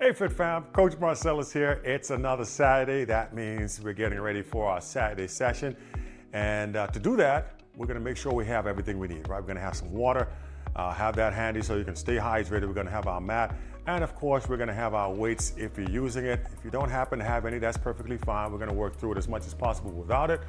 Hey Fit Fam, Coach Marcellus here. It's another Saturday. That means we're getting ready for our Saturday session. And to do that, we're gonna make sure we have everything we need, right? We're gonna have some water, have that handy so you can stay hydrated. We're gonna have our mat. And of course, we're gonna have our weights if you're using it. If you don't happen to have any, that's perfectly fine. We're gonna work through it as much as possible without it.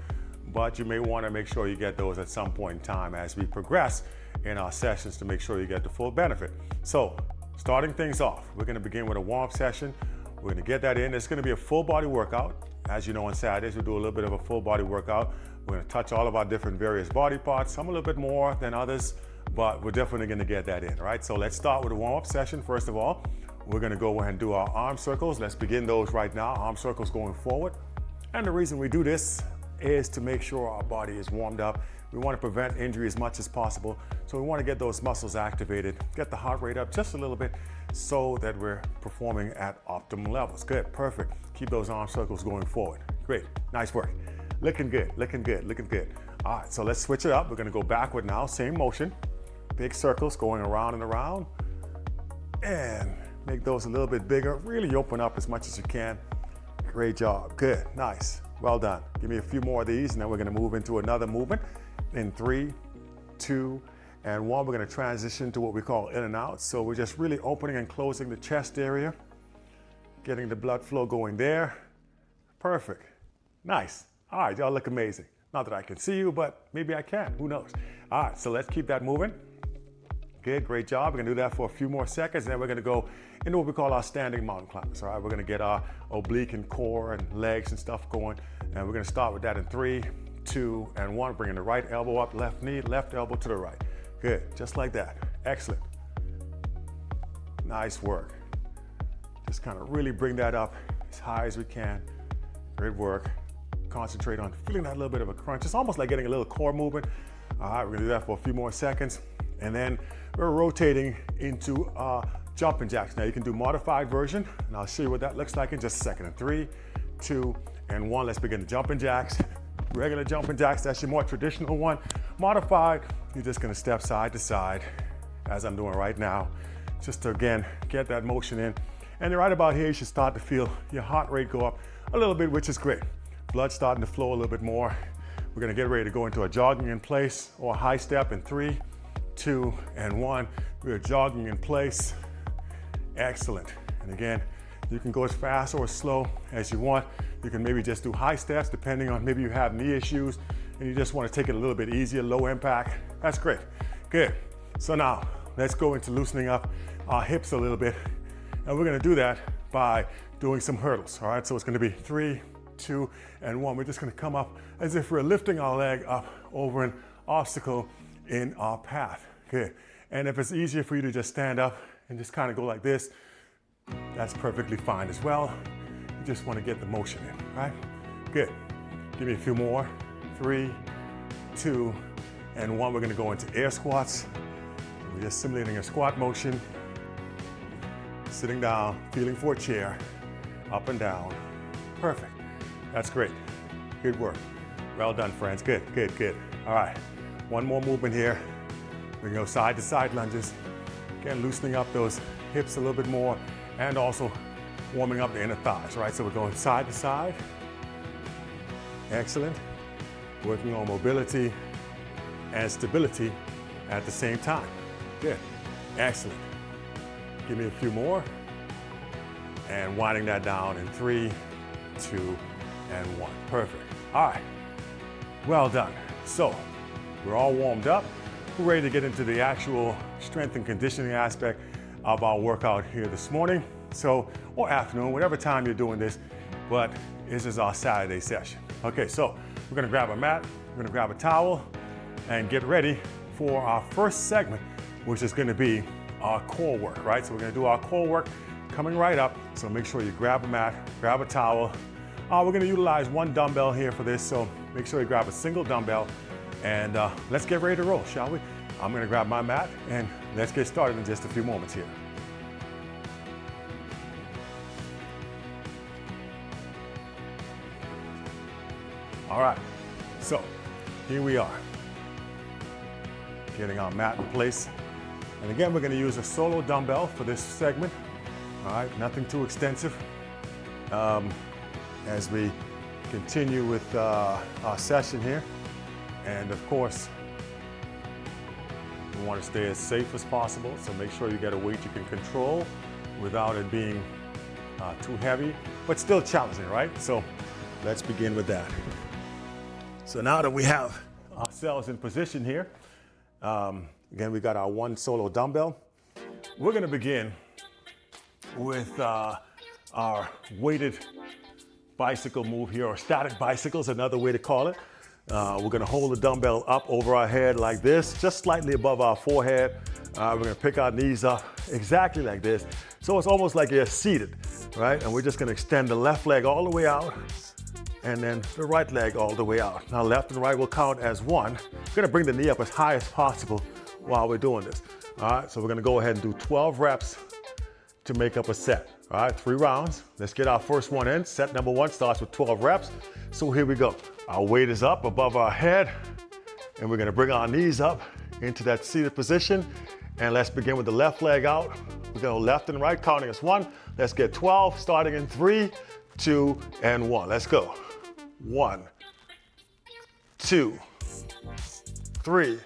But you may wanna make sure you get those at some point in time as we progress in our sessions to make sure you get the full benefit. So, starting things off, we're gonna begin with a warm-up session. We're gonna get that in. It's gonna be a full body workout. As you know, on Saturdays, we do a little bit of a full body workout. We're gonna touch all of our different various body parts, some a little bit more than others, but we're definitely gonna get that in, right? So let's start with a warm-up session. First of all, we're gonna go ahead and do our arm circles. Let's begin those right now. Arm circles going forward. And the reason we do this is to make sure our body is warmed up. We want to prevent injury as much as possible. So we want to get those muscles activated, get the heart rate up just a little bit so that we're performing at optimal levels. Good, perfect. Keep those arm circles going forward. Great, nice work. Looking good, looking good, looking good. All right, so let's switch it up. We're gonna go backward now, same motion. Big circles going around and around. And make those a little bit bigger. Really open up as much as you can. Great job, good, nice, well done. Give me a few more of these and then we're gonna move into another movement. In 3, 2, and 1, we're gonna transition to what we call in and out. So we're just really opening and closing the chest area, getting the blood flow going there. Perfect, nice. All right, y'all look amazing. Not that I can see you, but maybe I can, who knows? All right, so let's keep that moving. Good, great job. We're gonna do that for a few more seconds, and then we're gonna go into what we call our standing mountain climbers. All right, we're gonna get our oblique and core and legs and stuff going, and we're gonna start with that in 3, 2, and 1. Bringing the right elbow up, left knee, left elbow to the right. Good, just like that. Excellent. Nice work. Just kind of really bring that up as high as we can. Great work. Concentrate on feeling that little bit of a crunch. It's almost like getting a little core movement. All right, we're gonna do that for a few more seconds. And then we're rotating into jumping jacks. Now you can do modified version, and I'll show you what that looks like in just a second. In 3, 2, and 1, let's begin the jumping jacks. Regular jumping jacks, that's your more traditional one. Modified, you're just gonna step side to side, as I'm doing right now, just to, again, get that motion in. And right about here, you should start to feel your heart rate go up a little bit, which is great. Blood starting to flow a little bit more. We're gonna get ready to go into a jogging in place or a high step in 3, 2, and 1. We're jogging in place. Excellent. And again, you can go as fast or as slow as you want. You can maybe just do high steps depending on maybe you have knee issues and you just want to take it a little bit easier, low impact. That's great. Good. So now let's go into loosening up our hips a little bit. And we're going to do that by doing some hurdles. All right. So it's going to be 3, 2, and 1. We're just going to come up as if we're lifting our leg up over an obstacle in our path. Good. And if it's easier for you to just stand up and just kind of go like this, that's perfectly fine as well. You just want to get the motion in, right? Good. Give me a few more. 3, 2, and 1. We're going to go into air squats. We're just simulating a squat motion. Sitting down, feeling for a chair, up and down. Perfect. That's great. Good work. Well done, friends. Good, good, good. All right. One more movement here. We can go side to side lunges. Again, loosening up those hips a little bit more and also warming up the inner thighs, right? So we're going side to side. Excellent. Working on mobility and stability at the same time. Good. Excellent. Give me a few more. And winding that down in 3, 2, and 1. Perfect. All right. Well done. So we're all warmed up. We're ready to get into the actual strength and conditioning aspect of our workout here this morning. So, or afternoon, whatever time you're doing this, but this is our Saturday session. Okay, so we're gonna grab a mat, we're gonna grab a towel, and get ready for our first segment, which is gonna be our core work, right? So we're gonna do our core work coming right up. So make sure you grab a mat, grab a towel. We're gonna utilize one dumbbell here for this, so make sure you grab a single dumbbell, and let's get ready to roll, shall we? I'm gonna grab my mat, and let's get started in just a few moments here. All right, so here we are. Getting our mat in place. And again, we're gonna use a solo dumbbell for this segment. All right, nothing too extensive. As we continue with our session here. And of course, we want to stay as safe as possible, so make sure you get a weight you can control without it being too heavy, but still challenging, right? So let's begin with that. So now that we have ourselves in position here, again, we got our one solo dumbbell. We're going to begin with our weighted bicycle move here, or static bicycle is another way to call it. We're going to hold the dumbbell up over our head like this, just slightly above our forehead. We're going to pick our knees up exactly like this. So it's almost like you're seated, right? And we're just going to extend the left leg all the way out and then the right leg all the way out. Now left and right will count as one. We're going to bring the knee up as high as possible while we're doing this. All right, so we're going to go ahead and do 12 reps to make up a set. All right, 3 rounds. Let's get our first one in. Set number 1 starts with 12 reps. So here we go. Our weight is up above our head, and we're gonna bring our knees up into that seated position. And let's begin with the left leg out. We're gonna go left and right, counting as 1. Let's get 12, starting in 3, 2, and 1. Let's go. 1, 2, 3,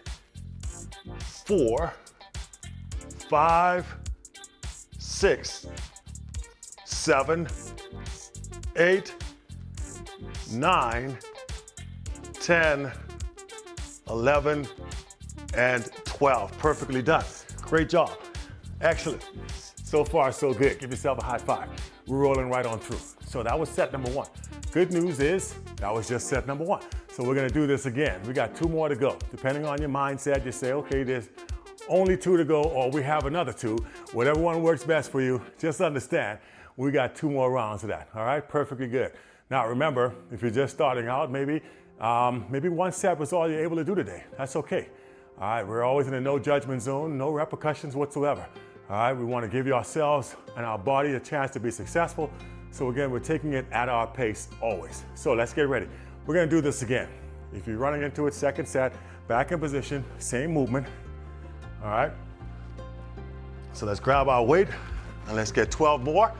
4, 5, 6, 7, 8, 9, 10, 11, and 12. Perfectly done. Great job. Excellent. So far, so good. Give yourself a high five. We're rolling right on through. So that was set number 1. Good news is that was just set number 1. So we're going to do this again. We got 2 more to go. Depending on your mindset, you say, okay, there's only 2 to go, or we have another 2. Whatever one works best for you, just understand we got 2 more rounds of that. All right, perfectly good. Now remember, if you're just starting out, maybe 1 set was all you're able to do today. That's okay. All right, we're always in a no judgment zone, no repercussions whatsoever. All right, we want to give ourselves and our body a chance to be successful. So again, we're taking it at our pace always. So let's get ready. We're going to do this again. If you're running into it, second set, back in position, same movement. All right. So let's grab our weight and let's get 12 more.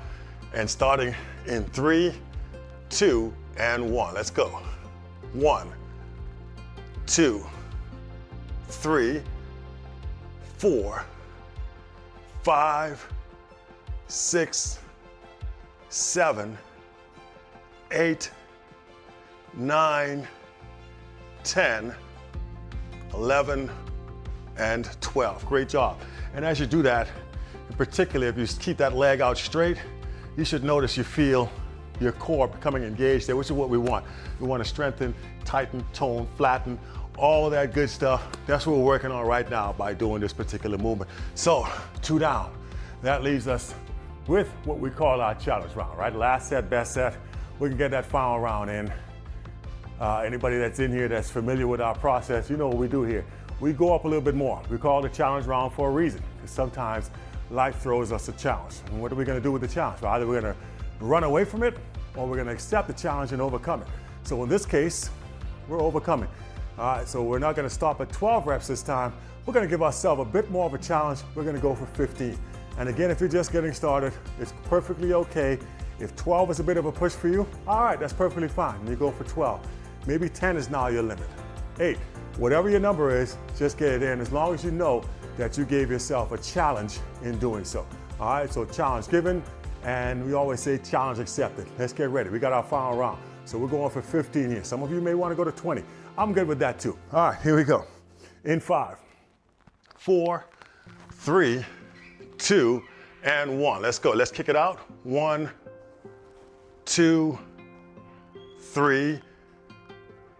And starting in 3, 2, and 1. Let's go. 1, 2, 3, 4, 5, 6, 7, 8, 9, 10, 11, and 12. Great job. And as you do that, in particular, if you keep that leg out straight, you should notice you feel your core becoming engaged there, which is what we want. We want to strengthen, tighten, tone, flatten, all that good stuff. That's what we're working on right now by doing this particular movement. So 2 down. That leaves us with what we call our challenge round, right? Last set, best set. We can get that final round in. Anybody that's in here that's familiar with our process, you know what we do here. We go up a little bit more. We call it the challenge round for a reason, because sometimes life throws us a challenge. And what are we going to do with the challenge? Well, either we're going to run away from it, or we're going to accept the challenge and overcome it. So in this case, we're overcoming. All right, so we're not going to stop at 12 reps this time. We're going to give ourselves a bit more of a challenge. We're going to go for 15. And again, if you're just getting started, it's perfectly okay. If 12 is a bit of a push for you, all right, that's perfectly fine. You go for 12. Maybe 10 is now your limit. 8, whatever your number is, just get it in, as long as you know that you gave yourself a challenge in doing so. All right, so challenge given, and we always say challenge accepted. Let's get ready. We got our final round. So we're going for 15 here. Some of you may want to go to 20. I'm good with that too. All right, here we go. In 5, 4, 3, 2, and 1. Let's go. Let's kick it out. 1, 2, 3,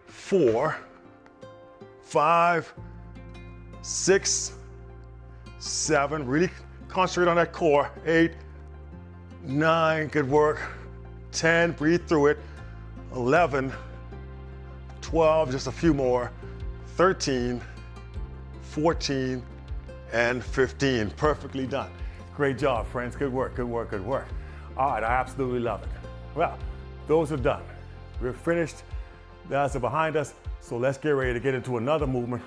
4, 5, 6, 7. Really concentrate on that core. 8, 9. Good work. 10. Breathe through it. 11, 12. Just a few more. 13, 14, and 15. Perfectly done. Great job, friends. Good work, good work, good work. All right, I absolutely love it. Well, those are done. We're finished. That's behind us. So let's get ready to get into another movement.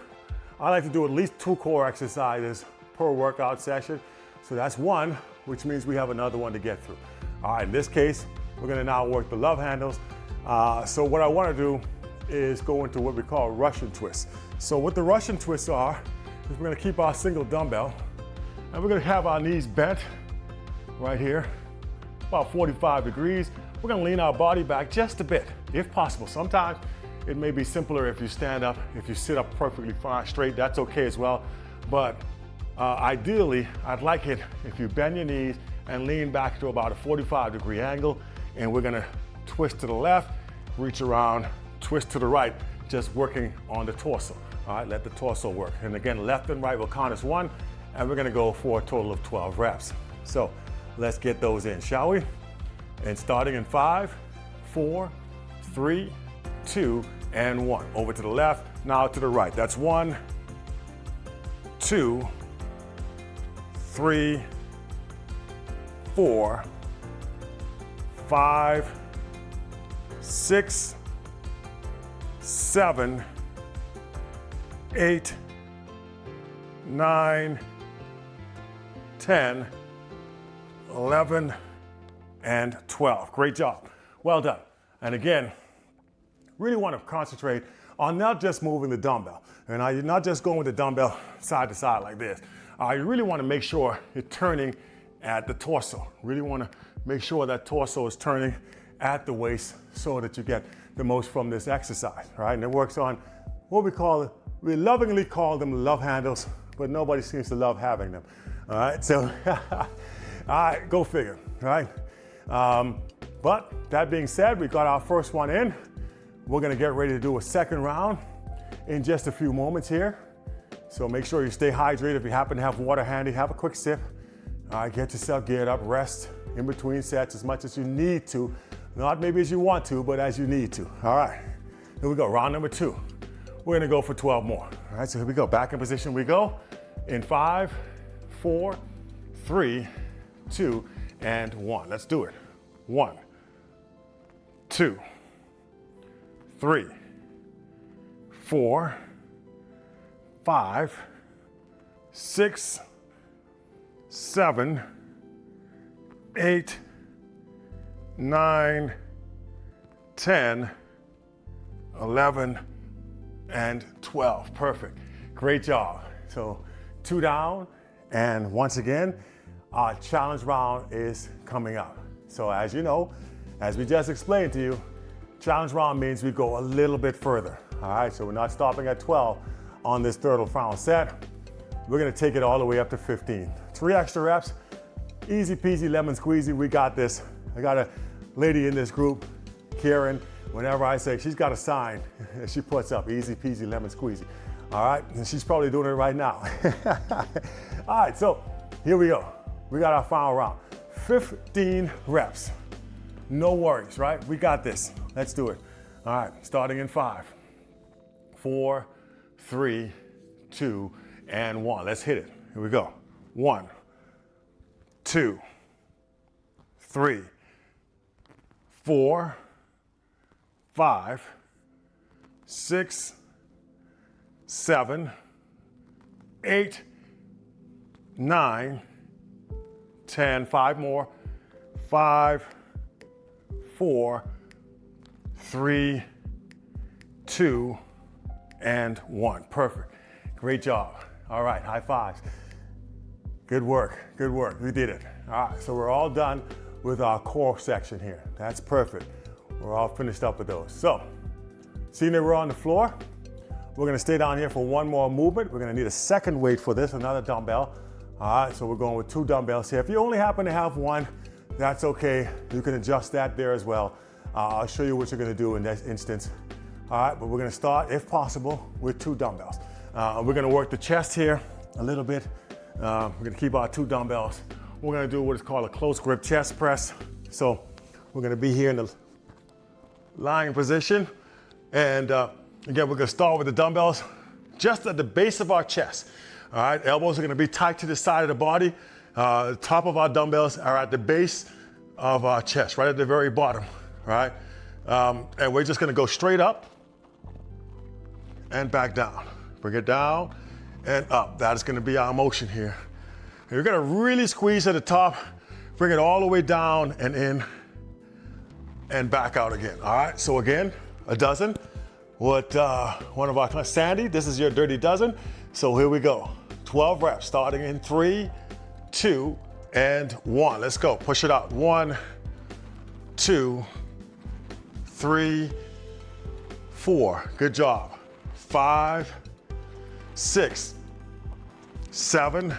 I like to do at least 2 core exercises per workout session. So that's 1 which means we have another one to get through. All right, in this case, we're gonna now work the love handles. So what I wanna do is go into what we call Russian twists. So what the Russian twists are, is we're gonna keep our single dumbbell, and we're gonna have our knees bent right here, about 45 degrees. We're gonna lean our body back just a bit, if possible. Sometimes it may be simpler if you stand up. If you sit up perfectly fine, straight, that's okay as well. But ideally, I'd like it if you bend your knees and lean back to about a 45-degree angle, and we're gonna twist to the left, reach around, twist to the right, just working on the torso. All right, let the torso work. And again, left and right will count as one, and we're gonna go for a total of 12 reps. So let's get those in, shall we? And starting in 5, 4, 3, 2, and 1. Over to the left, now to the right. That's 1, 2, 3, 4, 5, 6, 7, 8, 9, 10, 11, and 12. Great job. Well done. And again, really want to concentrate on not just moving the dumbbell. And you're not just going with the dumbbell side to side like this. You really want to make sure you're turning at the torso. Really want to make sure that torso is turning at the waist so that you get the most from this exercise, right? And it works on what we lovingly call them love handles, but nobody seems to love having them. All right, so, all right, go figure, right? But that being said, we got our first one in. We're gonna get ready to do a second round in just a few moments here. So make sure you stay hydrated. If you happen to have water handy, have a quick sip. All right, get yourself geared up, rest in between sets as much as you need to. Not maybe as you want to, but as you need to. All right, here we go, round number 2. We're gonna go for 12 more. All right, so here we go, back in position we go. In 5, 4, 3, 2, and 1. Let's do it. 1, 2, 3, 4, 5, 6, 7, 8, 9, 10, 11, and 12. Perfect. Great job. So 2 down, and once again, our challenge round is coming up. So as you know, as we just explained to you, challenge round means we go a little bit further. All right, so we're not stopping at 12 on this third round set. We're gonna take it all the way up to 15. 3 extra reps, easy peasy lemon squeezy, we got this. I got a lady in this group, Karen, whenever I say, she's got a sign, she puts up easy peasy lemon squeezy. All right, and she's probably doing it right now. All right, so here we go. We got our final round. 15 reps. No worries, right? We got this. Let's do it. All right, starting in 5, 4, 3, 2, and 1. Let's hit it. Here we go. 1, 2, 3, 4, 5, 6, 7, 8, 9, 10, 5 more, 5, 4, 3, 2, and 1. Perfect. Great job. All right, high fives. Good work, good work. We did it. All right, so we're all done with our core section here. That's perfect. We're all finished up with those. So, seeing that we're on the floor, we're gonna stay down here for one more movement. We're gonna need a second weight for this, another dumbbell. All right, so we're going with 2 dumbbells here. If you only happen to have one, that's okay. You can adjust that there as well. I'll show you what you're gonna do in this instance. All right, but we're gonna start, if possible, with 2 dumbbells. We're gonna work the chest here a little bit. We're gonna keep our 2 dumbbells. We're gonna do what is called a close grip chest press. So we're gonna be here in the lying position. And again, we're gonna start with the dumbbells just at the base of our chest. All right, elbows are gonna be tight to the side of the body. The top of our dumbbells are at the base of our chest, right at the very bottom, right? And we're just gonna go straight up and back down. Bring it down and up. That is gonna be our motion here. You're gonna really squeeze at the top, bring it all the way down and in and back out again. All right, so again, a dozen. What one of our clients, Sandy, this is your dirty dozen. So here we go. 12 reps, starting in 3, 2, and 1. Let's go, push it out. 1, 2, 3, 4, good job. 5, 6, 7,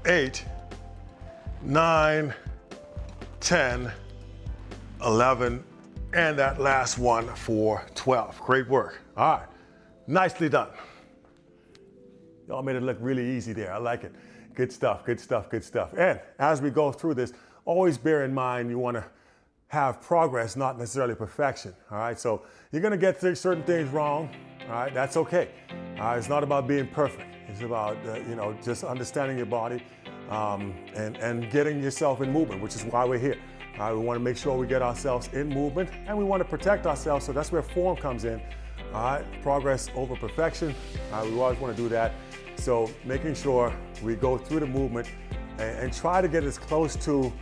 8, 9, 10, 11, and that last one for 12. Great work. All right, nicely done. Y'all made it look really easy there. I like it. Good stuff, good stuff, good stuff. And as we go through this, always bear in mind you want to have progress, not necessarily perfection. All right, so you're going to get certain things wrong. All right, that's okay. It's not about being perfect. It's about just understanding your body and getting yourself in movement, which is why we're here. We want to make sure we get ourselves in movement, and we want to protect ourselves. So that's where form comes in. All right, progress over perfection. We always want to do that. So making sure we go through the movement and try to get as close to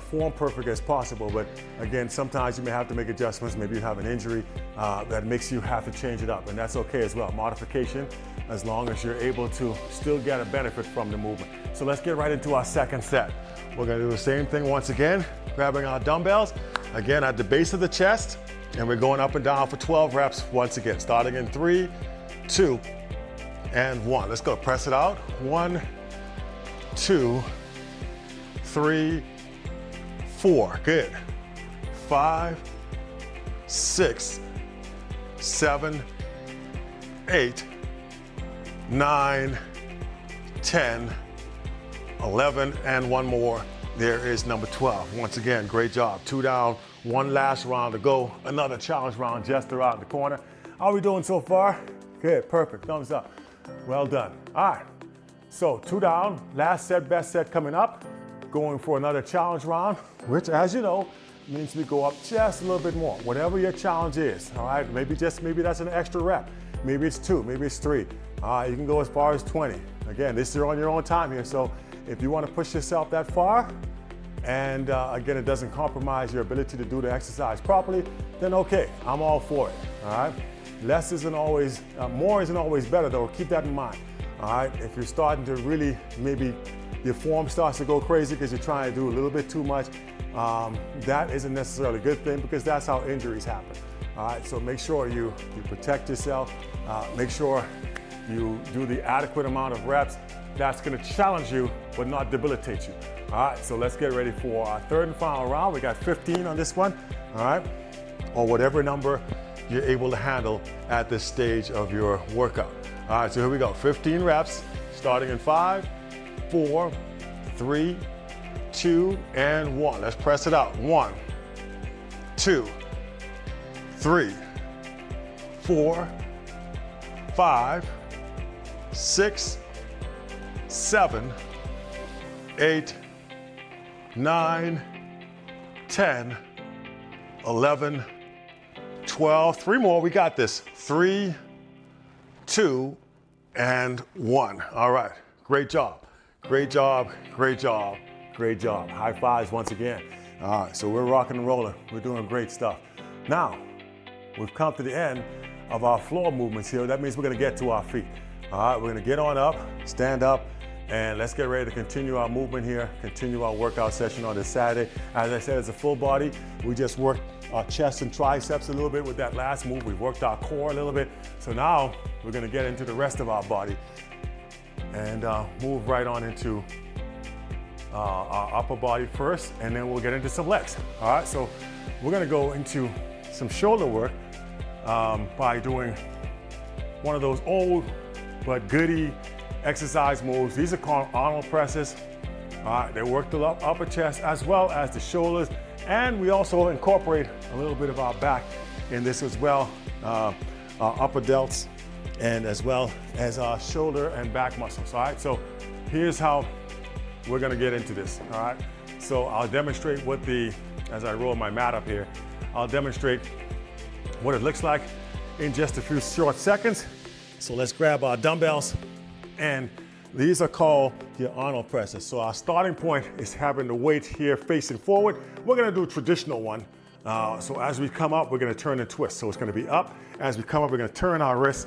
form perfect as possible. But again, sometimes you may have to make adjustments. Maybe you have an injury that makes you have to change it up, and that's okay as well. Modification, as long as you're able to still get a benefit from the movement. So let's get right into our second set. We're gonna do the same thing once again, grabbing our dumbbells, again at the base of the chest, and we're going up and down for 12 reps once again, starting in 3, 2, and 1. Let's go, press it out. 1, 2, 3, 4, good. 5, 6, 7, 8, 9, 10, 11, and one more. There is number 12. Once again, great job. 2 down, 1 last round to go. Another challenge round just around the corner. How are we doing so far? Good, perfect, thumbs up. Well done. All right, so 2 down, last set, best set coming up. Going for another challenge round, which, as you know, means we go up just a little bit more. Whatever your challenge is, all right? Maybe that's an extra rep. Maybe it's 2, maybe it's 3. You can go as far as 20. Again, this is on your own time here, so if you want to push yourself that far, and again, it doesn't compromise your ability to do the exercise properly, then okay, I'm all for it, all right? Less isn't always, more isn't always better though, keep that in mind, all right? If you're starting to really, maybe your form starts to go crazy because you're trying to do a little bit too much, that isn't necessarily a good thing because that's how injuries happen, all right? So make sure you protect yourself, make sure you do the adequate amount of reps. That's gonna challenge you, but not debilitate you. All right, so let's get ready for our third and final round. We got 15 on this one, all right? Or whatever number you're able to handle at this stage of your workout. All right, so here we go, 15 reps, starting in 5, 4, 3, 2, and 1. Let's press it out. 1, 2, 3, 4, 5, 6, 7, 8, 9, 10, 11, 12. 3 more, we got this. 3, 2, and 1. All right, great job. Great job, great job, great job. High fives once again. All right, so we're rocking and rolling. We're doing great stuff. Now, we've come to the end of our floor movements here. That means we're gonna get to our feet. All right, we're gonna get on up, stand up, and let's get ready to continue our movement here, continue our workout session on this Saturday. As I said, it's a full body. We just worked our chest and triceps a little bit with that last move. We worked our core a little bit. So now we're gonna get into the rest of our body and move right on into our upper body first, and then we'll get into some legs. All right, so we're gonna go into some shoulder work by doing one of those old but goody exercise moves. These are called Arnold presses. They work the upper chest as well as the shoulders, and we also incorporate a little bit of our back in this as well, our upper delts, and as well as our shoulder and back muscles. All right, so here's how we're gonna get into this. All right, so I'll demonstrate as I roll my mat up here, I'll demonstrate what it looks like in just a few short seconds. So let's grab our dumbbells and These are called your Arnold presses. So our starting point is having the weight here facing forward. We're gonna do a traditional one. So as we come up, we're gonna turn and twist. So it's gonna be up. As we come up, we're gonna turn our wrists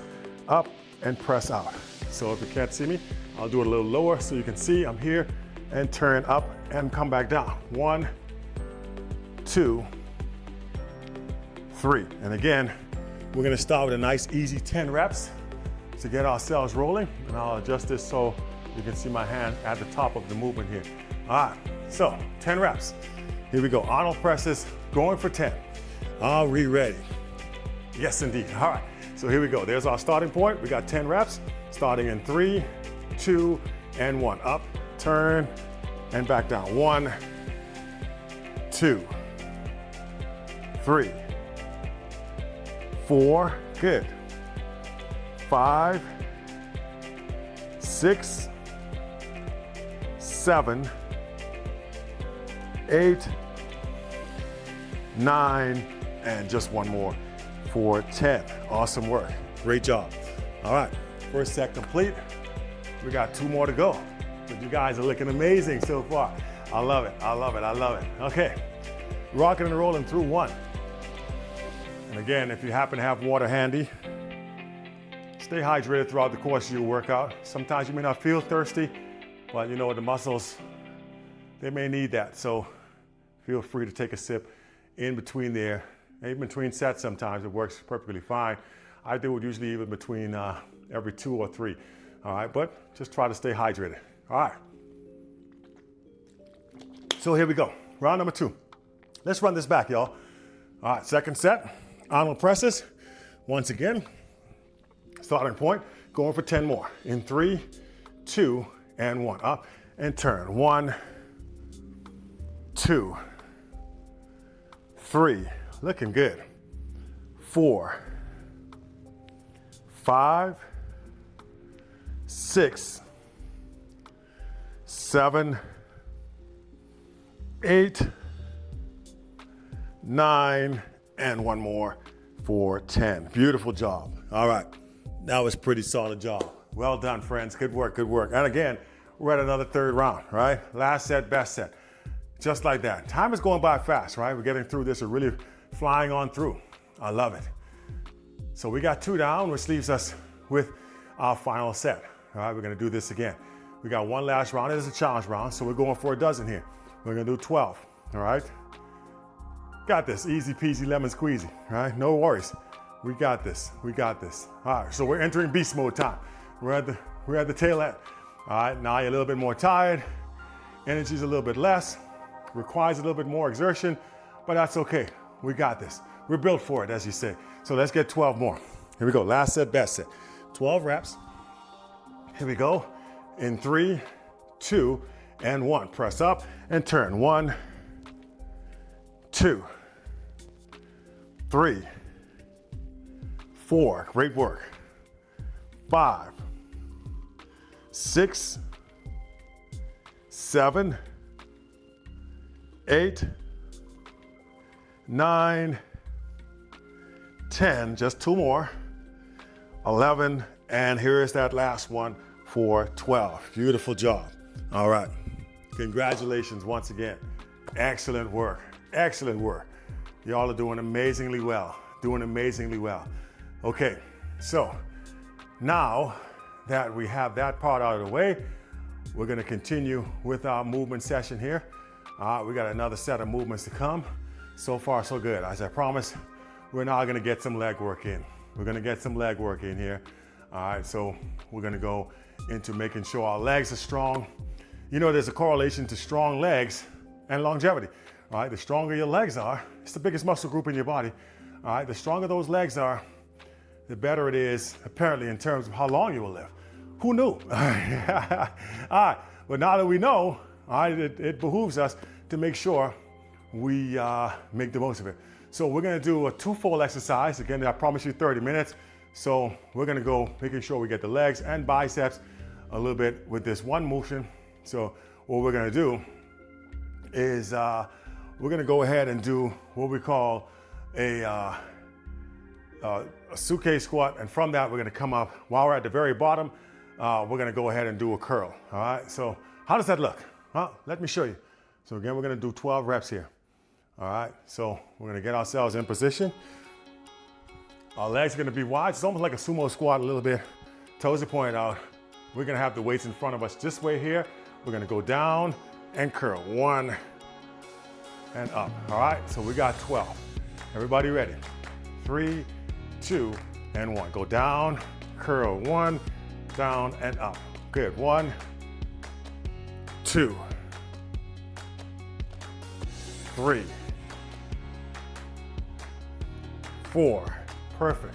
up and press out. So if you can't see me, I'll do it a little lower so you can see I'm here, and turn up and come back down. 1, 2, 3. And again, we're gonna start with a nice easy 10 reps to get ourselves rolling. And I'll adjust this so you can see my hand at the top of the movement here. All right, so 10 reps. Here we go, Arnold presses, going for 10. Are we ready? Yes, indeed. All right, so here we go. There's our starting point. We got 10 reps, starting in 3, 2, and 1. Up, turn, and back down. 1, 2, 3, 4, good. 5, 6, 7, 8, 9, and just one more for 10. Awesome work. Great job. All right, first set complete. We got 2 more to go. But you guys are looking amazing so far. I love it. I love it. I love it. Okay, rocking and rolling through 1. And again, if you happen to have water handy, stay hydrated throughout the course of your workout. Sometimes you may not feel thirsty, but you know the muscles, they may need that. So feel free to take a sip in between there. Even between sets sometimes it works perfectly fine. I do it usually even between every 2 or 3. All right, but just try to stay hydrated. All right. So here we go, round number 2. Let's run this back, y'all. All right, second set, Arnold presses. Once again, starting point, going for 10 more. In 3, 2, and 1. Up and turn. 1, 2, 3. Looking good. 4, 5, 6, 7, 8, 9, and one more for 10. Beautiful job. All right. That was a pretty solid job. Well done, friends. Good work, good work. And again, we're at another 3rd round, right? Last set, best set. Just like that. Time is going by fast, right? We're getting through this. We're really flying on through. I love it. So we got 2 down, which leaves us with our final set. All right, we're gonna do this again. We got 1 last round. It is a challenge round, so we're going for a dozen here. We're gonna do 12, all right? Got this, easy peasy lemon squeezy, all right? No worries. We got this, we got this. All right, so we're entering beast mode time. We're at the tail end. All right, now you're a little bit more tired. Energy's a little bit less. Requires a little bit more exertion, but that's okay. We got this. We're built for it, as you say. So let's get 12 more. Here we go, last set, best set. 12 reps. Here we go. In 3, 2, and 1. Press up and turn. 1, 2, 3, 4. Great work. 5, 6, 7, 8, 9, 10. Just 2 more. 11, and here is that last one for 12. Beautiful job. All right. Congratulations once again. Excellent work. Excellent work. Y'all are doing amazingly well. Doing amazingly well. Okay, so now that we have that part out of the way, we're gonna continue with our movement session here. We got another set of movements to come. So far, so good. As I promised, we're now gonna get some leg work in. We're gonna get some leg work in here. All right, so we're gonna go into making sure our legs are strong. You know, there's a correlation to strong legs and longevity. All right, the stronger your legs are, it's the biggest muscle group in your body. All right, the stronger those legs are, the better it is, apparently, in terms of how long you will live. Who knew? All right, but now that we know, all right, it behooves us to make sure we make the most of it. So we're gonna do a 2-fold exercise. Again, I promise you 30 minutes. So we're gonna go making sure we get the legs and biceps a little bit with this one motion. So what we're gonna do is we're gonna go ahead and do what we call a suitcase squat, and from that we're gonna come up. While we're at the very bottom we're gonna go ahead and do a curl, all right? So how does that look? Well, let me show you. So again, we're gonna do 12 reps here, all right? So we're gonna get ourselves in position. Our legs are gonna be wide. It's almost like a sumo squat a little bit. Toes are pointed out. We're gonna have the weights in front of us this way here. We're gonna go down and curl. 1 and up, all right? So we got 12. Everybody ready? 3, 2, and 1. Go down, curl. 1, down, and up. Good. 1, 2, 3, 4. Perfect.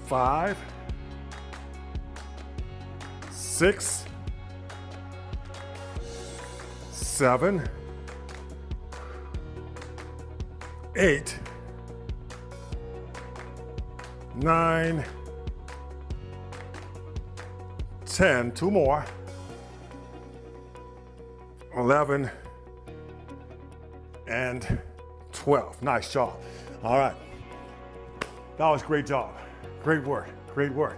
5, 6, 7, 8, 9, 10, 2 more, 11, and 12. Nice job. All right. That was a great job. Great work. Great work.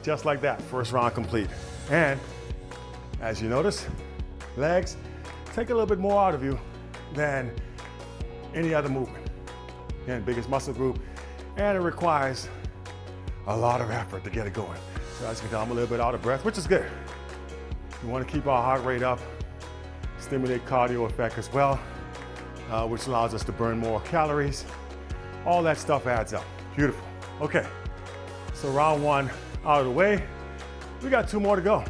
Just like that, first round complete. And as you notice, legs take a little bit more out of you than any other movement. Again, biggest muscle group, and it requires a lot of effort to get it going. So as you can tell, I'm a little bit out of breath, which is good. We want to keep our heart rate up, stimulate cardio effect as well, which allows us to burn more calories. All that stuff adds up. Beautiful. Okay, so round 1 out of the way. We got 2 more to go.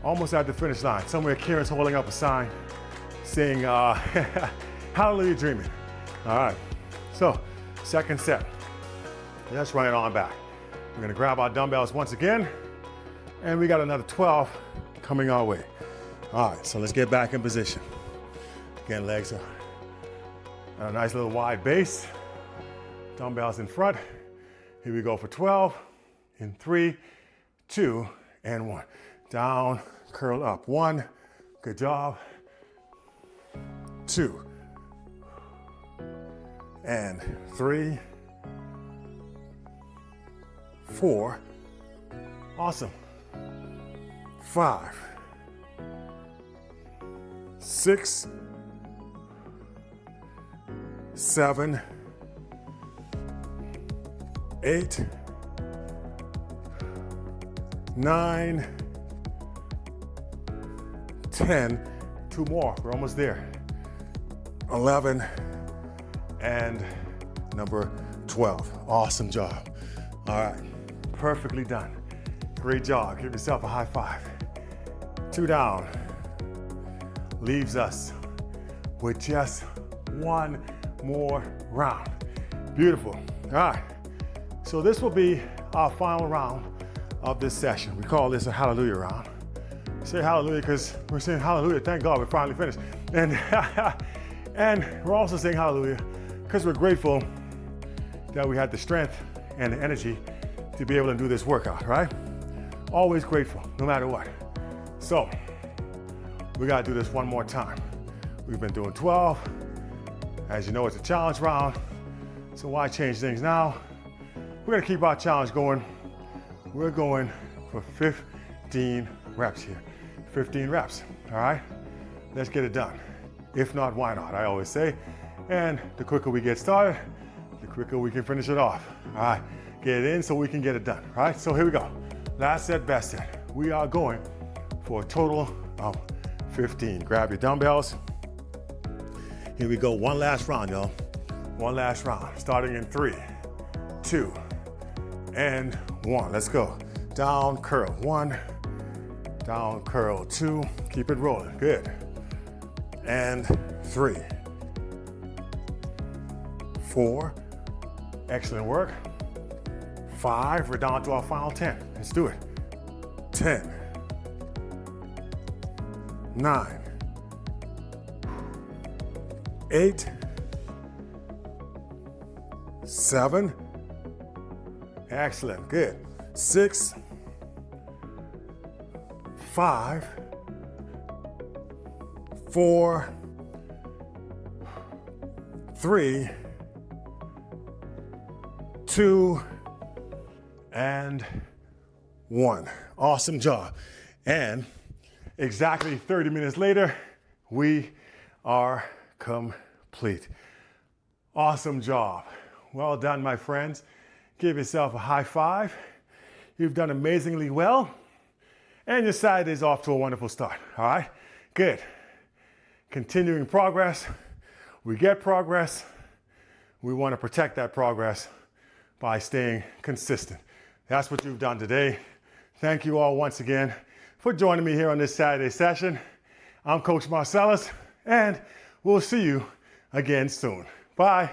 Almost at the finish line. Somewhere Kieran's holding up a sign saying, hallelujah dreaming. All right, so second set. Let's run it on back. We're gonna grab our dumbbells once again, and we got another 12 coming our way. All right, so let's get back in position. Again, legs are at a nice little wide base. Dumbbells in front. Here we go for 12. In 3, 2, and 1. Down, curl up. 1, good job. 2, and 3, 4, awesome. 5, 6, 7, 8, 9, 10, 2 more, we're almost there. 11, and number 12. Awesome job. All right, perfectly done. Great job, give yourself a high five. 2 down, leaves us with just 1 more round. Beautiful, all right. So this will be our final round of this session. We call this a hallelujah round. Say hallelujah because we're saying hallelujah, thank God we're finally finished. And, and we're also saying hallelujah because we're grateful that we had the strength and the energy to be able to do this workout, right? Always grateful, no matter what. So, we gotta do this 1 more time. We've been doing 12. As you know, it's a challenge round, so why change things now? We're gonna keep our challenge going. We're going for 15 reps here. 15 reps, all right? Let's get it done. If not, why not? I always say. And the quicker we get started, the quicker we can finish it off. All right, get it in so we can get it done, all right? So here we go. Last set, best set. We are going for a total of 15. Grab your dumbbells. Here we go, 1 last round, y'all. 1 last round, starting in 3, 2, and 1. Let's go. Down, curl. 1, down, curl. 2. Keep it rolling. Good. And 3, 4. Excellent work. 5. We're down to our final 10. Let's do it. 10, 9, 8, 7. Excellent. Good. 6, 5, 4, 3, 2, and 1. Awesome job. And exactly 30 minutes later, we are complete. Awesome job. Well done, my friends. Give yourself a high five. You've done amazingly well. And your Saturday is off to a wonderful start. All right? Good. Continuing progress. We get progress. We want to protect that progress by staying consistent. That's what you've done today. Thank you all once again for joining me here on this Saturday session. I'm Coach Marcellus, and we'll see you again soon. Bye.